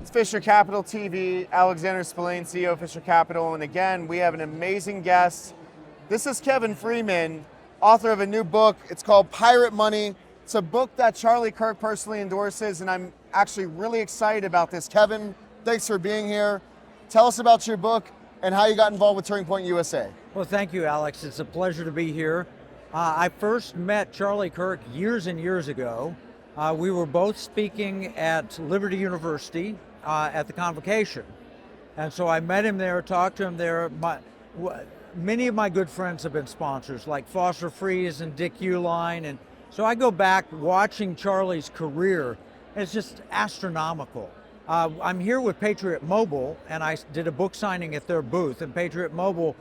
It's Fisher Capital TV, Alexander Spellane, CEO of Fisher Capital, and again, we have an amazing guest. This is Kevin Freeman, author of a new book. It's called Pirate Money. It's a book that Charlie Kirk personally endorses, and I'm actually really excited about this. Kevin, thanks for being here. Tell us about your book and how you got involved with Turning Point USA. Well, thank you, Alex. It's a pleasure to be here. I first met Charlie Kirk years and years ago. We were both speaking at Liberty University at the convocation. And so I met him there, talked to him there. Many of my good friends have been sponsors, like Foster Freeze and Dick Uline. And so I go back watching Charlie's career. It's just astronomical. I'm here with Patriot Mobile, and I did a book signing at their booth. And Patriot Mobile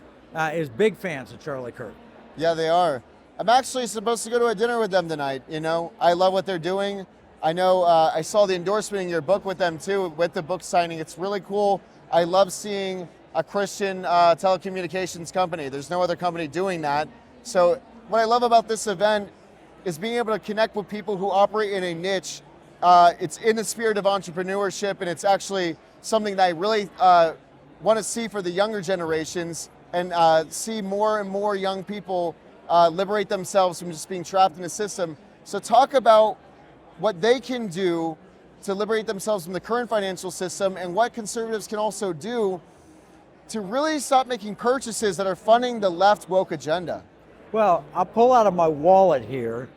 is big fans of Charlie Kirk. Yeah, they are. I'm actually supposed to go to a dinner with them tonight. You know, I love what they're doing. I know I saw the endorsement in your book with them too, with the book signing. It's really cool. I love seeing a Christian telecommunications company. There's no other company doing that. So what I love about this event is being able to connect with people who operate in a niche. It's in the spirit of entrepreneurship, and it's actually something that I really want to see for the younger generations, and see more and more young people liberate themselves from just being trapped in the system. So talk about what they can do to liberate themselves from the current financial system, and what conservatives can also do to really stop making purchases that are funding the left woke agenda. Well, I'll pull out of my wallet here,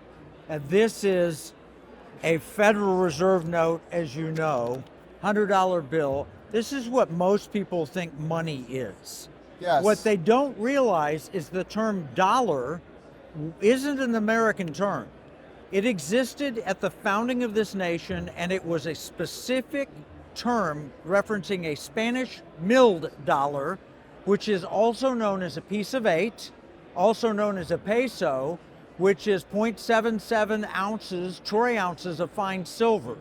and this is a Federal Reserve note, as you know, $100 bill. This is what most people think money is. Yes. What they don't realize is the term dollar isn't an American term. It existed at the founding of this nation, and it was a specific term referencing a Spanish milled dollar, which is also known as a piece of 8, also known as a peso, which is 0.77 ounces, troy ounces of fine silver.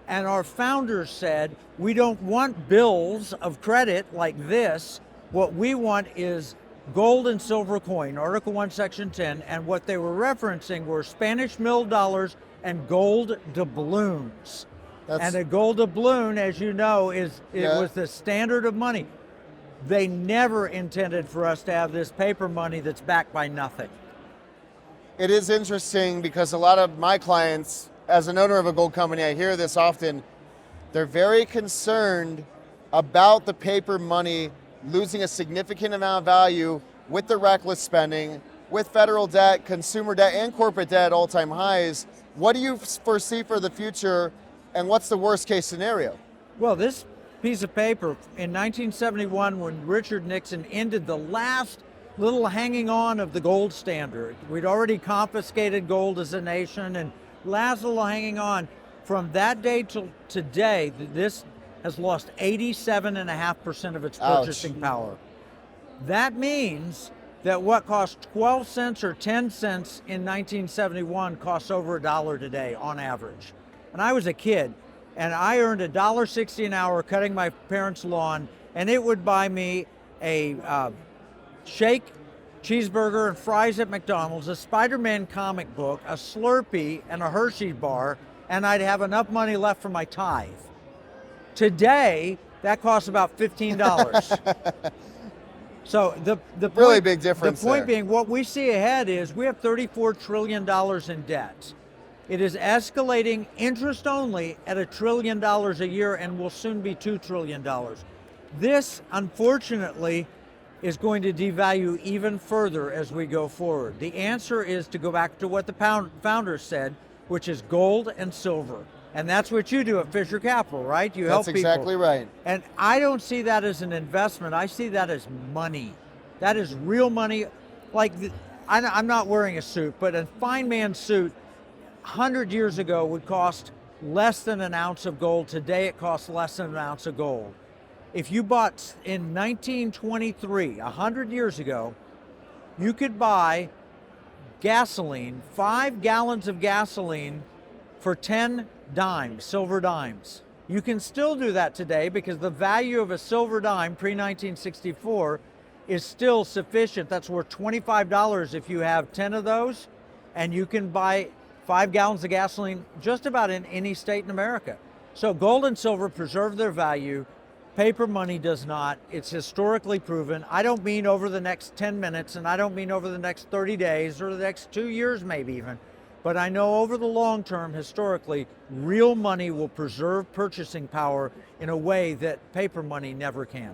And our founders said, we don't want bills of credit like this. What we want is gold and silver coin, Article 1, Section 10, and what they were referencing were Spanish milled dollars and gold doubloons. And a gold doubloon, as you know, it was the standard of money. They never intended for us to have this paper money that's backed by nothing. It is interesting because a lot of my clients, as an owner of a gold company, I hear this often, they're very concerned about the paper money losing a significant amount of value with the reckless spending, with federal debt, consumer debt, and corporate debt at all-time highs. What do you foresee for the future, and what's the worst case scenario? Well, this piece of paper in 1971, when Richard Nixon ended the last little hanging on of the gold standard, we'd already confiscated gold as a nation, and last little hanging on. From that day till today, this has lost 87.5% of its purchasing power. That means that what cost 12 cents or 10 cents in 1971 costs over $1 today on average. And I was a kid, and I earned $1.60 an hour cutting my parents' lawn, and it would buy me a shake, cheeseburger, and fries at McDonald's, a Spider-Man comic book, a Slurpee, and a Hershey bar, and I'd have enough money left for my tithe. Today, that costs about $15. So the really big difference. The point there. being, what we see ahead is we have $34 trillion in debt. It is escalating interest only at $1 trillion a year, and will soon be $2 trillion. This, unfortunately, is going to devalue even further as we go forward. The answer is to go back to what the founders said, which is gold and silver. And that's what you do at Fisher Capital, right? You help people. That's exactly right. And I don't see that as an investment. I see that as money. That is real money. Like, I'm not wearing a suit, but a fine man's suit 100 years ago would cost less than an ounce of gold. Today it costs less than an ounce of gold. If you bought in 1923, 100 years ago, you could buy gasoline, 5 gallons of gasoline, for 10 dimes, silver dimes. You can still do that today because the value of a silver dime pre-1964 is still sufficient. That's worth $25 if you have 10 of those, and you can buy 5 gallons of gasoline just about in any state in America. So gold and silver preserve their value. Paper money does not. It's historically proven. I don't mean over the next 10 minutes, and I don't mean over the next 30 days or the next 2 years maybe even. But I know over the long term, historically, real money will preserve purchasing power in a way that paper money never can.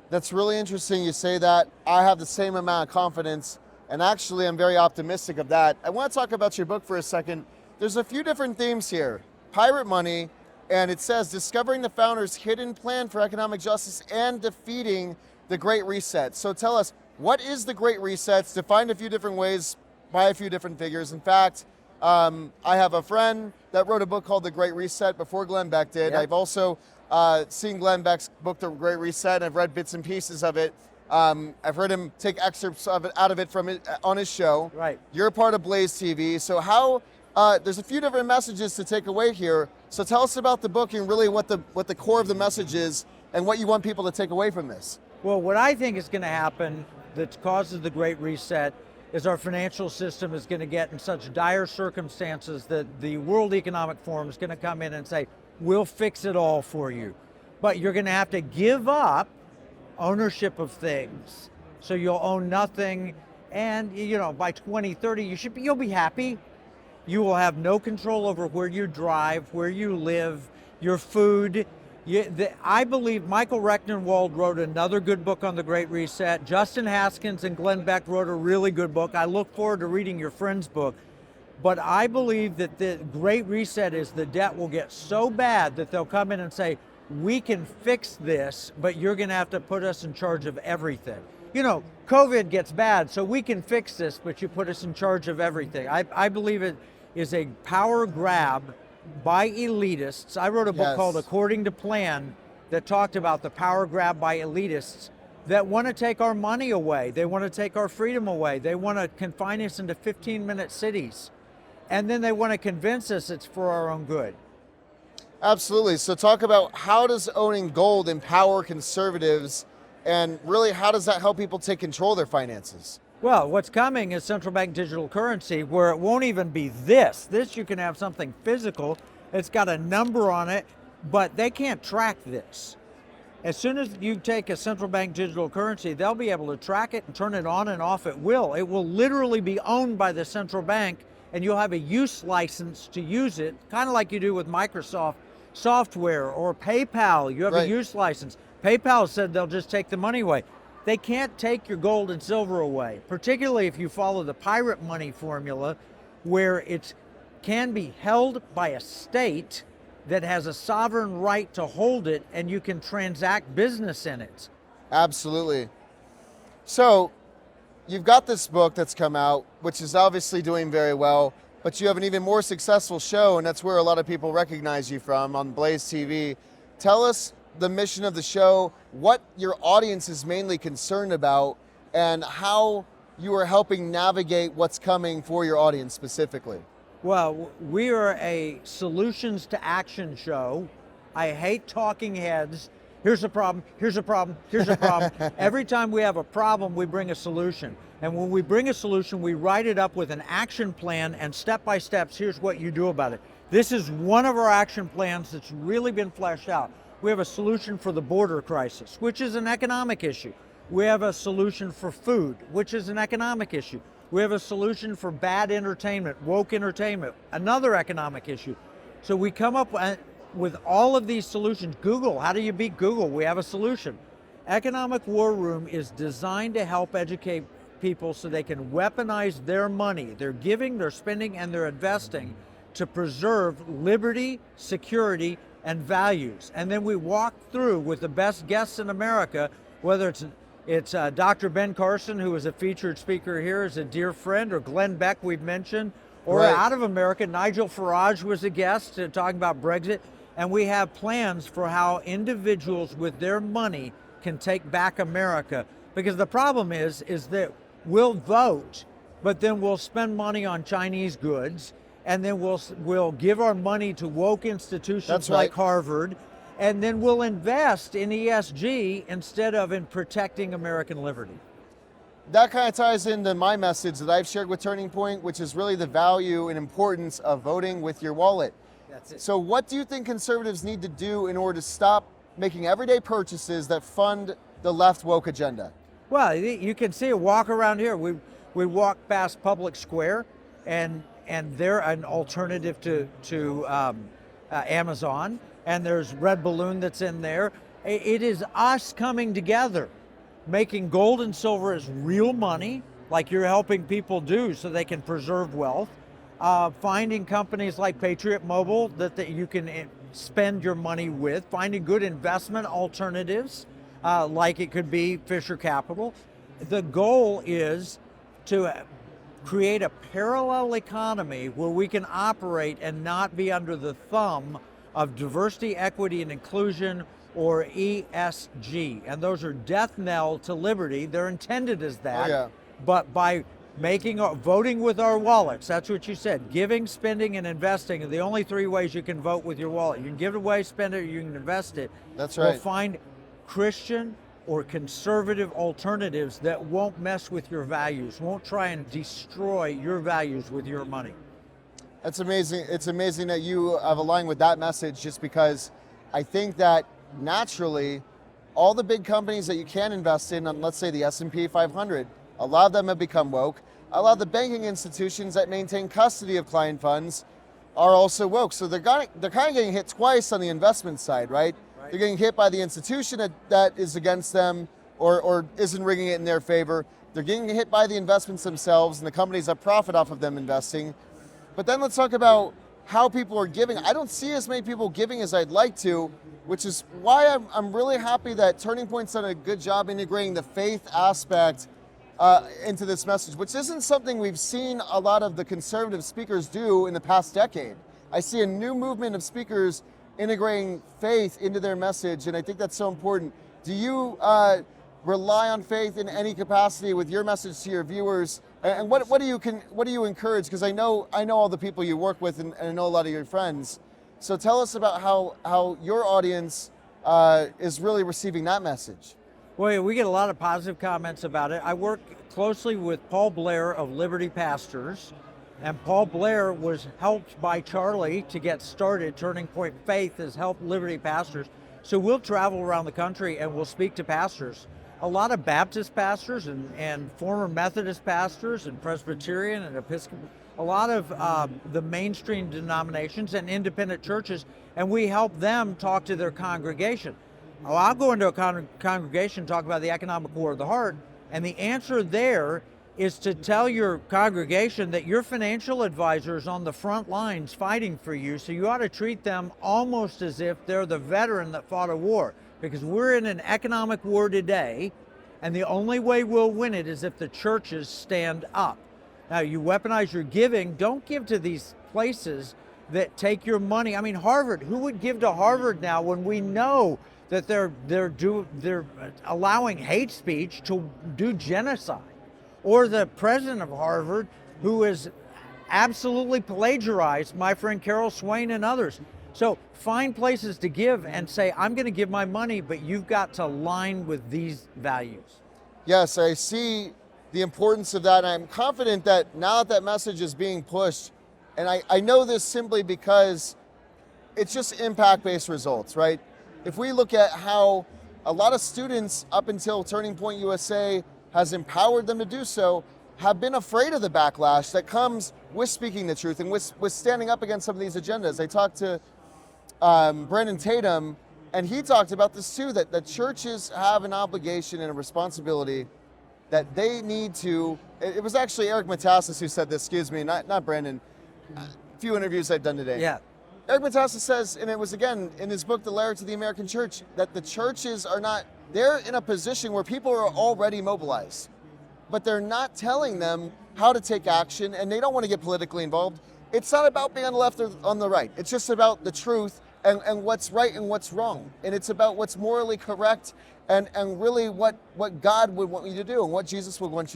That's really interesting you say that. I have the same amount of confidence, and actually I'm very optimistic of that. I want to talk about your book for a second. There's a few different themes here. Pirate money, and it says discovering the founder's hidden plan for economic justice and defeating the Great Reset. So tell us, what is the Great Reset? It's defined a few different ways by a few different figures. In fact, I have a friend that wrote a book called The Great Reset before Glenn Beck did. Yep. I've also seen Glenn Beck's book, The Great Reset, and I've read bits and pieces of it. I've heard him take excerpts of it out of it from it on his show. Right. You're a part of BlazeTV. So how, there's a few different messages to take away here. So tell us about the book and really what the core of the message is and what you want people to take away from this. Well, what I think is going to happen that causes the Great Reset is our financial system is going to get in such dire circumstances that the World Economic Forum is going to come in and say, we'll fix it all for you. But you're going to have to give up ownership of things. So you'll own nothing. And, you know, by 2030, you'll be happy. You will have no control over where you drive, where you live, your food. I believe Michael Rectenwald wrote another good book on the Great Reset. Justin Haskins and Glenn Beck wrote a really good book. I look forward to reading your friend's book. But I believe that the Great Reset is the debt will get so bad that they'll come in and say, we can fix this, but you're going to have to put us in charge of everything. You know, COVID gets bad, so we can fix this, but you put us in charge of everything. I believe it is a power grab by elitists. I wrote a book called According to Plan that talked about the power grab by elitists that want to take our money away. They want to take our freedom away. They want to confine us into 15-minute cities. And then they want to convince us it's for our own good. Absolutely. So talk about how does owning gold empower conservatives, and really how does that help people take control of their finances? Well, what's coming is central bank digital currency, where it won't even be this. This, you can have something physical. It's got a number on it, but they can't track this. As soon as you take a central bank digital currency, they'll be able to track it and turn it on and off at will. It will literally be owned by the central bank, and you'll have a use license to use it, kind of like you do with Microsoft software or PayPal. You have a use license. PayPal said they'll just take the money away. They can't take your gold and silver away, particularly if you follow the pirate money formula, where it can be held by a state that has a sovereign right to hold it, and you can transact business in it. Absolutely. So you've got this book that's come out, which is obviously doing very well, but you have an even more successful show, and that's where a lot of people recognize you from, on BlazeTV. Tell us the mission of the show, what your audience is mainly concerned about, and how you are helping navigate what's coming for your audience specifically. Well, we are a solutions to action show. I hate talking heads. Here's a problem, here's a problem, here's a problem. Every time we have a problem, we bring a solution. And when we bring a solution, we write it up with an action plan and step-by-steps, here's what you do about it. This is one of our action plans that's really been fleshed out. We have a solution for the border crisis, which is an economic issue. We have a solution for food, which is an economic issue. We have a solution for bad entertainment, woke entertainment, another economic issue. So we come up with all of these solutions. Google, how do you beat Google? We have a solution. Economic War Room is designed to help educate people so they can weaponize their money, their giving, their spending, and their investing to preserve liberty, security, and values. And then we walk through with the best guests in America, whether it's Dr. Ben Carson, who is a featured speaker here, is a dear friend, or Glenn Beck we've mentioned, or out of America, Nigel Farage was a guest talking about Brexit. And we have plans for how individuals with their money can take back America. Because the problem is that we'll vote, but then we'll spend money on Chinese goods, and then we'll give our money to woke institutions like Harvard, and then we'll invest in ESG instead of in protecting American liberty. That kind of ties into my message that I've shared with Turning Point, which is really the value and importance of voting with your wallet. Yes. That's it. So what do you think conservatives need to do in order to stop making everyday purchases that fund the left woke agenda? Well, you can see a walk around here. We walk past Public Square, and they're an alternative to Amazon. And there's Red Balloon that's in there. It is us coming together, making gold and silver as real money, like you're helping people do, so they can preserve wealth. Finding companies like Patriot Mobile that you can spend your money with. Finding good investment alternatives. Like it could be Fisher Capital. The goal is to create a parallel economy where we can operate and not be under the thumb of diversity, equity, and inclusion, or ESG. And those are death knell to liberty. They're intended as that. Oh, yeah. But by voting with our wallets, that's what you said. Giving, spending, and investing are the only three ways you can vote with your wallet. You can give it away, spend it, or you can invest it. That's right. Or find Christian or conservative alternatives that won't mess with your values, won't try and destroy your values with your money. That's amazing. It's amazing that you have aligned with that message, just because I think that naturally all the big companies that you can invest in, let's say the S&P 500, a lot of them have become woke. A lot of the banking institutions that maintain custody of client funds are also woke. So they're kind of getting hit twice on the investment side, right? They're getting hit by the institution that is against them or isn't rigging it in their favor. They're getting hit by the investments themselves and the companies that profit off of them investing. But then let's talk about how people are giving. I don't see as many people giving as I'd like to, which is why I'm really happy that Turning Point's done a good job integrating the faith aspect into this message, which isn't something we've seen a lot of the conservative speakers do in the past decade. I see a new movement of speakers integrating faith into their message, and I think that's so important. Do you rely on faith in any capacity with your message to your viewers? And what do you encourage? Because I know all the people you work with, and I know a lot of your friends. So tell us about how your audience is really receiving that message. Well, we get a lot of positive comments about it. I work closely with Paul Blair of Liberty Pastors, and Paul Blair was helped by Charlie to get started. Turning Point Faith has helped Liberty Pastors. So we'll travel around the country and we'll speak to pastors. A lot of Baptist pastors and former Methodist pastors and Presbyterian and Episcopal, a lot of the mainstream denominations and independent churches, and we help them talk to their congregation. Oh, I'll go into a congregation, talk about the economic war of the heart, and the answer there is to tell your congregation that your financial advisor is on the front lines fighting for you, so you ought to treat them almost as if they're the veteran that fought a war, because we're in an economic war today, and the only way we'll win it is if the churches stand up. Now, you weaponize your giving. Don't give to these places that take your money. I mean, Harvard, who would give to Harvard now when we know that they're allowing hate speech to do genocide? Or the president of Harvard, who is absolutely plagiarized my friend Carol Swain and others. So find places to give and say, I'm going to give my money, but you've got to align with these values. Yes, I see the importance of that. I'm confident that now that message is being pushed, and I know this simply because it's just impact-based results, right? If we look at how a lot of students up until Turning Point USA has empowered them to do so, have been afraid of the backlash that comes with speaking the truth and with standing up against some of these agendas. I talked to Brandon Tatum, and he talked about this too, that churches have an obligation and a responsibility that they need to, it was actually Eric Metaxas who said this, excuse me, not Brandon, a few interviews I've done today. Yeah. Eric Metaxas says, and it was again in his book, The Letter to the American Church, that the churches are not, they're in a position where people are already mobilized, but they're not telling them how to take action, and they don't want to get politically involved. It's not about being on the left or on the right. It's just about the truth and what's right and what's wrong. And it's about what's morally correct and really what God would want you to do and what Jesus would want you to do.